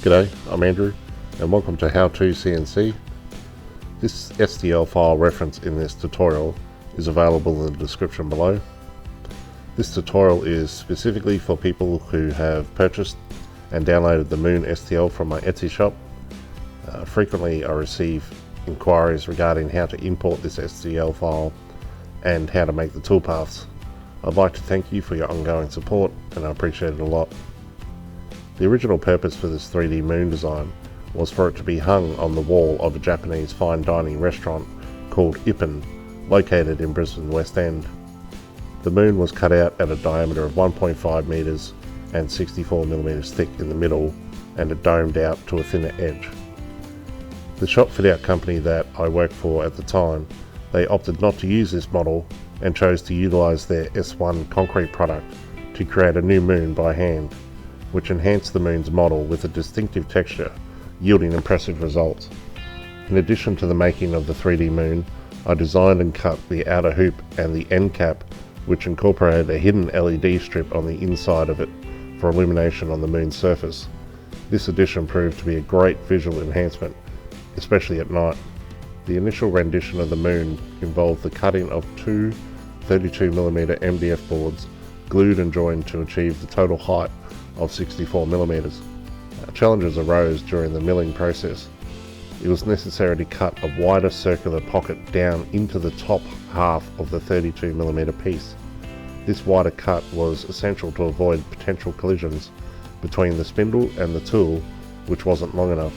G'day, I'm Andrew and welcome to HowToCNC. This STL file reference in this tutorial is available in the description below. This tutorial is specifically for people who have purchased and downloaded the Moon STL from my Etsy shop. Frequently I receive inquiries regarding how to import this STL file and how to make the toolpaths. I'd like to thank you for your ongoing support and I appreciate it a lot. The original purpose for this 3D moon design was for it to be hung on the wall of a Japanese fine dining restaurant called Ippen, located in Brisbane West End. The moon was cut out at a diameter of 1.5 metres and 64mm thick in the middle, and it domed out to a thinner edge. The shop fit out company that I worked for at the time, they opted not to use this model and chose to utilise their S1 concrete product to create a new moon by hand, which enhanced the moon's model with a distinctive texture, yielding impressive results. In addition to the making of the 3D moon, I designed and cut the outer hoop and the end cap, which incorporated a hidden LED strip on the inside of it for illumination on the moon's surface. This addition proved to be a great visual enhancement, especially at night. The initial rendition of the moon involved the cutting of two 32mm MDF boards, glued and joined to achieve the total height of 64mm. Challenges arose during the milling process. It was necessary to cut a wider circular pocket down into the top half of the 32mm piece. This wider cut was essential to avoid potential collisions between the spindle and the tool, which wasn't long enough.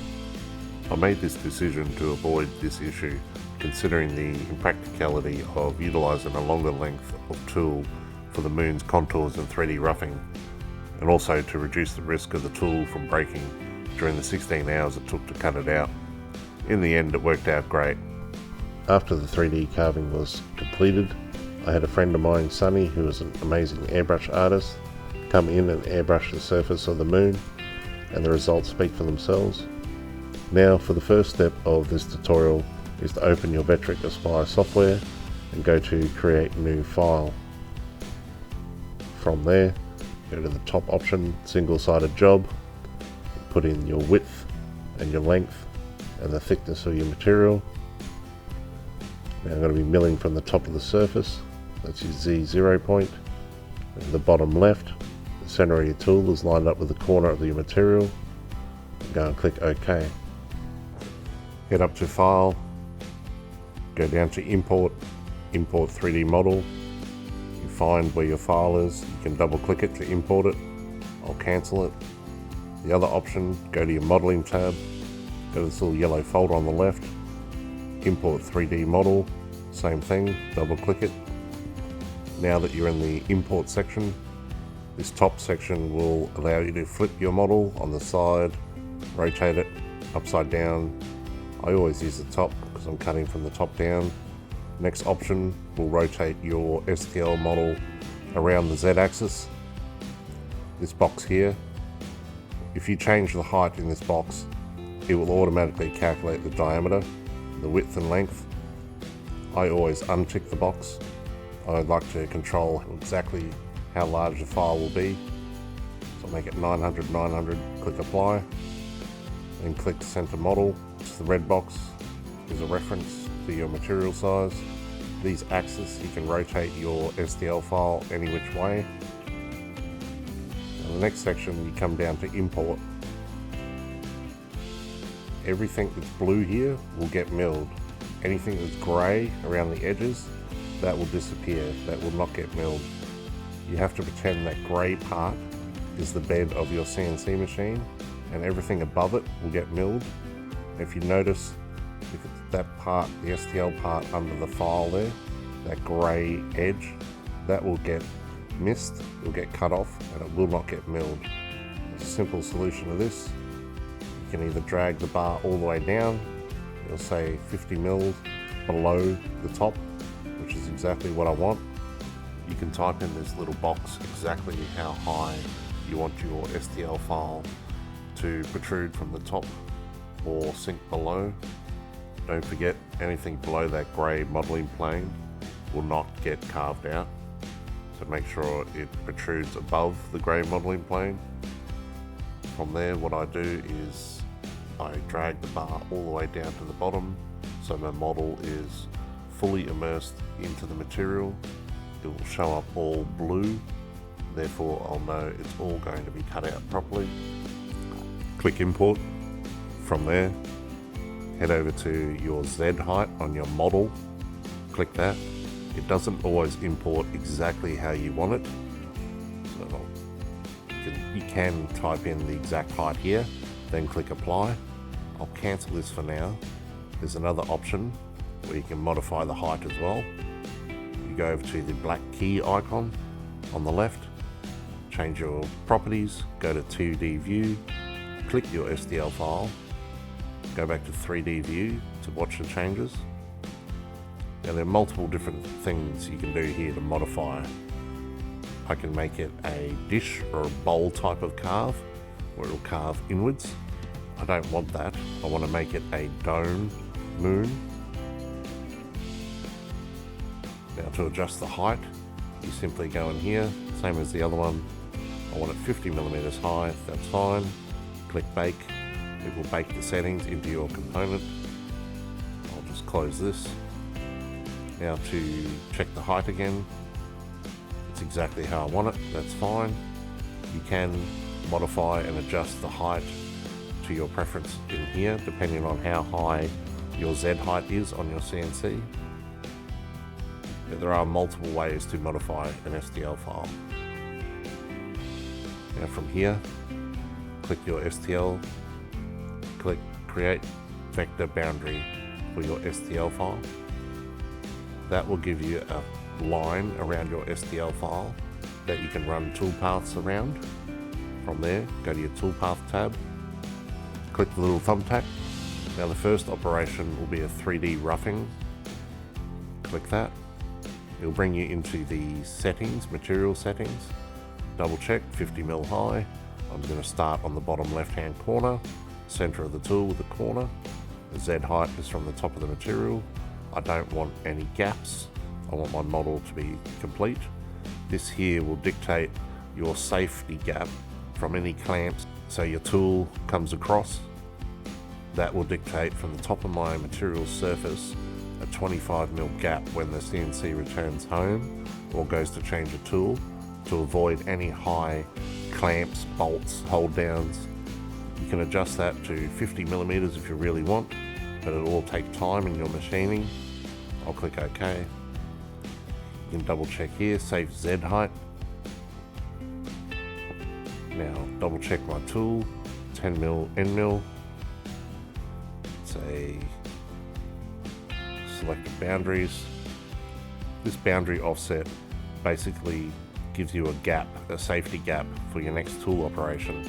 I made this decision to avoid this issue, considering the impracticality of utilising a longer length of tool for the moon's contours and 3D roughing, and also to reduce the risk of the tool from breaking during the 16 hours it took to cut it out. In the end, it worked out great. After the 3D carving was completed, I had a friend of mine, Sonny, who is an amazing airbrush artist, come in and airbrush the surface of the moon, and the results speak for themselves. Now for the first step of this tutorial is to open your Vetric Aspire software and go to Create New File. From there, go to the top option, single-sided job, put in your width and your length and the thickness of your material. Now I'm going to be milling from the top of the surface, that's your Z0 point, and the bottom left, the center of your tool is lined up with the corner of your material. Go and click OK. Head up to File, go down to Import, Import 3D Model. You find where your file is, you can double click it to import it. I'll cancel it. The other option, go to your Modeling tab, go to this little yellow folder on the left, Import 3D Model, same thing, double click it. Now that you're in the Import section, this top section will allow you to flip your model on the side, rotate it upside down. I always use the top because I'm cutting from the top down. Next option will rotate your STL model around the Z-axis. This box here, if you change the height in this box, it will automatically calculate the diameter, the width and length. I always untick the box. I like to control exactly how large the file will be. So I'll make it 900, 900, click Apply, and click Center Model. The red box is a reference to your material size. These axes, you can rotate your STL file any which way. In the next section, you come down to Import. Everything that's blue here will get milled. Anything that's grey around the edges, that will disappear, that will not get milled. You have to pretend that grey part is the bed of your CNC machine, and everything above it will get milled. If you notice, if it's that part, the STL part under the file there, that grey edge, that will get missed, it will get cut off, and it will not get milled. There's a simple solution to this. You can either drag the bar all the way down, it'll say 50 mils below the top, which is exactly what I want. You can type in this little box exactly how high you want your STL file to protrude from the top or sink below. Don't forget, anything below that grey modelling plane will not get carved out, so make sure it protrudes above the grey modelling plane. From there, what I do is I drag the bar all the way down to the bottom so my model is fully immersed into the material. It will show up all blue, therefore I'll know it's all going to be cut out properly. Click import. From there, head over to your Z height on your model, click that. It doesn't always import exactly how you want it, so you can type in the exact height here, then click apply. I'll cancel this for now. There's another option where you can modify the height as well. You go over to the black key icon on the left, change your properties, go to 2D view, click your STL file, go back to 3D view to watch the changes. Now there are multiple different things you can do here to modify. I can make it a dish or a bowl type of carve where it'll carve inwards. I don't want that. I want to make it a dome moon. Now to adjust the height, you simply go in here, same as the other one. I want it 50mm high, that's fine. Click bake. It will bake the settings into your component. I'll just close this. Now to check the height again, it's exactly how I want it, that's fine. You can modify and adjust the height to your preference in here, depending on how high your Z height is on your CNC. There are multiple ways to modify an STL file. Now from here, click your STL, click create vector boundary for your STL file. That will give you a line around your STL file that you can run toolpaths around. From there, go to your toolpath tab, click the little thumbtack. Now the first operation will be a 3D roughing. Click that. It'll bring you into the settings, material settings. Double check 50mm high. I'm going to start on the bottom left hand corner, center of the tool with the corner. The Z height is from the top of the material. I don't want any gaps. I want my model to be complete. This here will dictate your safety gap from any clamps. So your tool comes across. That will dictate from the top of my material surface a 25mm gap when the CNC returns home or goes to change a tool, to avoid any high clamps, bolts, hold downs. You can adjust that to 50mm if you really want, but it'll all take time in your machining. I'll click OK. You can double check here, save Z height. Now double check my tool, 10mm end mill. Say select the boundaries. This boundary offset basically gives you a gap, a safety gap for your next tool operation.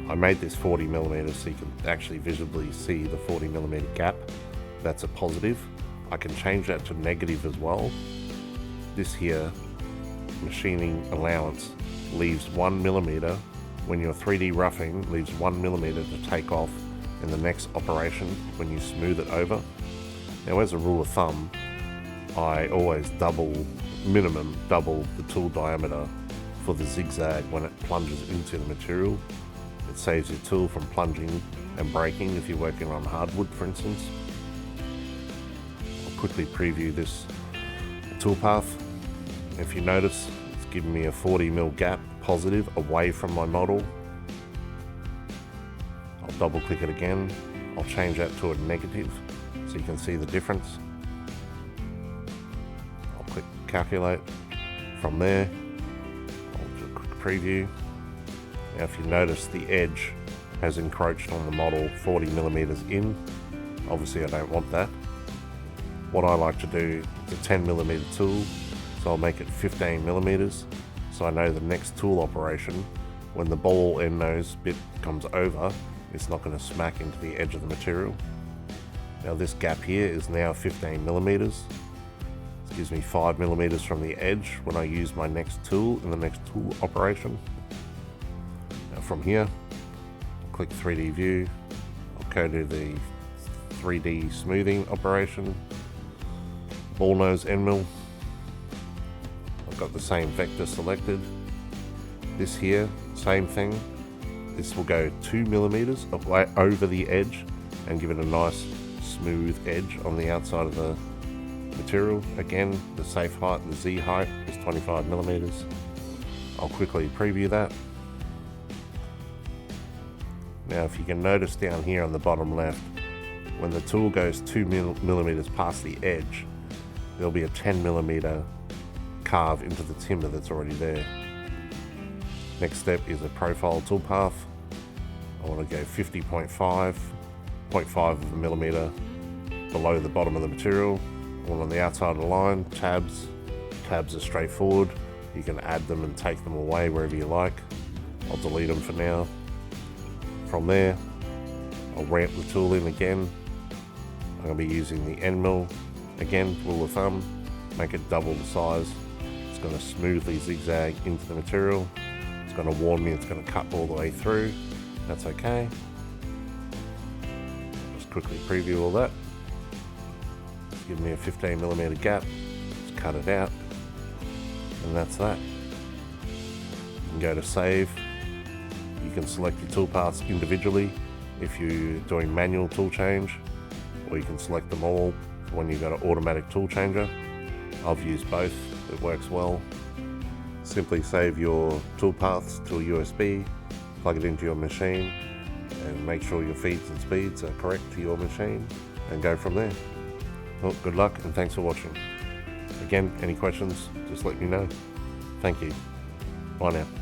I made this 40mm so you can actually visibly see the 40mm gap. That's a positive. I can change that to negative as well. This here, machining allowance, leaves 1mm. When you're 3D roughing, leaves 1mm to take off in the next operation when you smooth it over. Now as a rule of thumb, I always minimum double the tool diameter for the zigzag when it plunges into the material. It saves your tool from plunging and breaking if you're working on hardwood, for instance. I'll quickly preview this toolpath. If you notice, it's giving me a 40mm gap positive away from my model. I'll double click it again. I'll change that to a negative so you can see the difference. I'll click calculate. From there, I'll do a quick preview. Now if you notice, the edge has encroached on the model 40mm in. Obviously I don't want that. What I like to do is a 10mm tool, so I'll make it 15mm, so I know the next tool operation, when the ball end nose bit comes over, it's not going to smack into the edge of the material. Now this gap here is now 15mm. This gives me 5mm from the edge when I use my next tool in the next tool operation. Now from here, click 3D view. I'll go to the 3D smoothing operation. Ball nose end mill. I've got the same vector selected. This here, same thing. This will go 2 millimeters over the edge and give it a nice smooth edge on the outside of the material. Again, the safe height, the Z height, is 25 millimeters. I'll quickly preview that. Now if you can notice down here on the bottom left, when the tool goes 2 millimeters past the edge, there'll be a 10 millimeter carve into the timber that's already there. Next step is a profile toolpath. I want to go 0.5 of a millimeter below the bottom of the material. All on the outside of the line. Tabs are straightforward. You can add them and take them away wherever you like. I'll delete them for now. From there, I'll ramp the tool in again. I'm going to be using the end mill again, rule of thumb, make it double the size. It's going to smoothly zigzag into the material. It's going to warn me it's going to cut all the way through. That's okay. Just quickly preview all that. Give me a 15 millimeter gap. Just cut it out, and that's that. You can go to save. You can select your toolpaths individually if you're doing manual tool change, or you can select them all when you've got an automatic tool changer. I've used both, it works well. Simply save your toolpaths to a USB, plug it into your machine, and make sure your feeds and speeds are correct to your machine, and go from there. Well, good luck and thanks for watching. Again, any questions, just let me know. Thank you. Bye now.